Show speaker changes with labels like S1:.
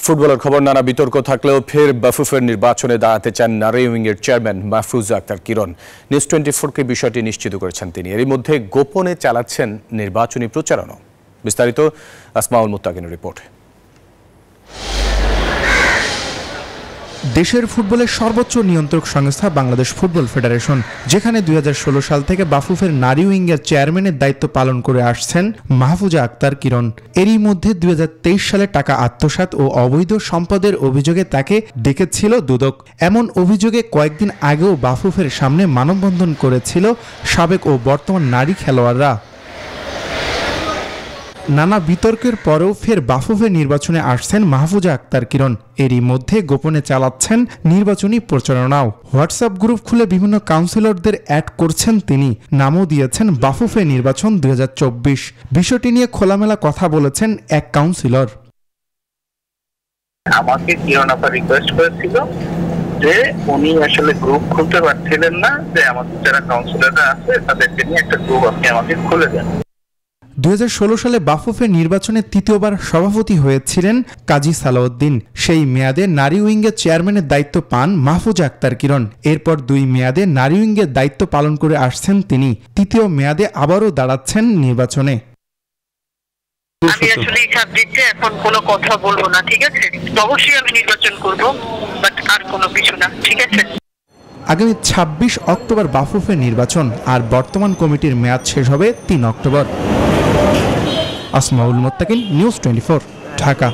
S1: ফুটবলের খবর, নানা বিতর্ক থাকলেও ফের বাফুফের নির্বাচনে দাঁড়াতে চান নারীউইংয়ের চেয়ারম্যান মাহফুজা আক্তার কিরণ। নিউজ 24-কে বিষয়টি নিশ্চিত করেছেন তিনি। এরই মধ্যে গোপনে চালাচ্ছেন নির্বাচনী প্রচারণা। বিস্তারিত আসমাউল মুত্তাকিনের রিপোর্ট।
S2: দেশের ফুটবলের সর্বোচ্চ নিয়ন্ত্রক সংস্থা বাংলাদেশ ফুটবল ফেডারেশন, যেখানে 2016 সাল থেকে বাফুফের নারী উইংয়ের চেয়ারম্যানের দায়িত্ব পালন করে আসছেন মাহফুজা আক্তার কিরণ। এরই মধ্যে 2023 সালে টাকা আত্মসাৎ ও অবৈধ সম্পদের অভিযোগে তাকে ডেকেছিল দুদক। এমন অভিযোগে কয়েকদিন আগেও বাফুফের সামনে মানববন্ধন করেছিল সাবেক ও বর্তমান নারী খেলোয়াড়রা। নানা বিতর্কের পরেও ফের বাফুফের নির্বাচনে আসছেন মাহফুজা আক্তার কিরণ। এরই মধ্যে গোপনে চালাচ্ছেন নির্বাচনী প্রচারণাও। হোয়াটসঅ্যাপ গ্রুপ খুলে বিভিন্ন কাউন্সিলরদের অ্যাড করছেন তিনি। নামও দিয়েছেন বাফুফে নির্বাচন 2024। বিষয়টি নিয়ে খোলামেলা কথা বলেছেন এক কাউন্সিলর।
S3: আমাকে কিরণ আপা রিকোয়েস্ট করেছিল যে উনি আসলে গ্রুপ খুলতে পারছিলেন না, যে আমাদের যারা কাউন্সিলররা আছে তাদেরকে নিয়ে একটা গ্রুপ আপনি আমাকে খুলে দেন।
S2: 2016 সালে বাফুফে নির্বাচনে তৃতীয়বার সভাপতি হয়েছিলেন কাজী সালাউদ্দিন। সেই মেয়াদে নারী উইংয়ের চেয়ারম্যানের দায়িত্ব পান মাহফুজা আক্তার কিরণ। এরপর 2 মেয়াদে নারী উইংয়ের দায়িত্ব পালন করে আসছেন তিনি। তৃতীয় মেয়াদে আবারও দাঁড়াচ্ছেন নির্বাচনে।
S3: আমি আসলে এই সাবজেক্টে এখন কোনো কথা বলবো না, ঠিক আছে? অবশ্যই আমি নির্বাচন করব, বাট আর কোনো কিছু না, ঠিক আছে?
S2: আগামী 26 অক্টোবর বাফুফে নির্বাচন, আর বর্তমান কমিটির মেয়াদ শেষ হবে 3 অক্টোবর। আসমাউল মুত্তাকিন, নিউজ 24, ঢাকা।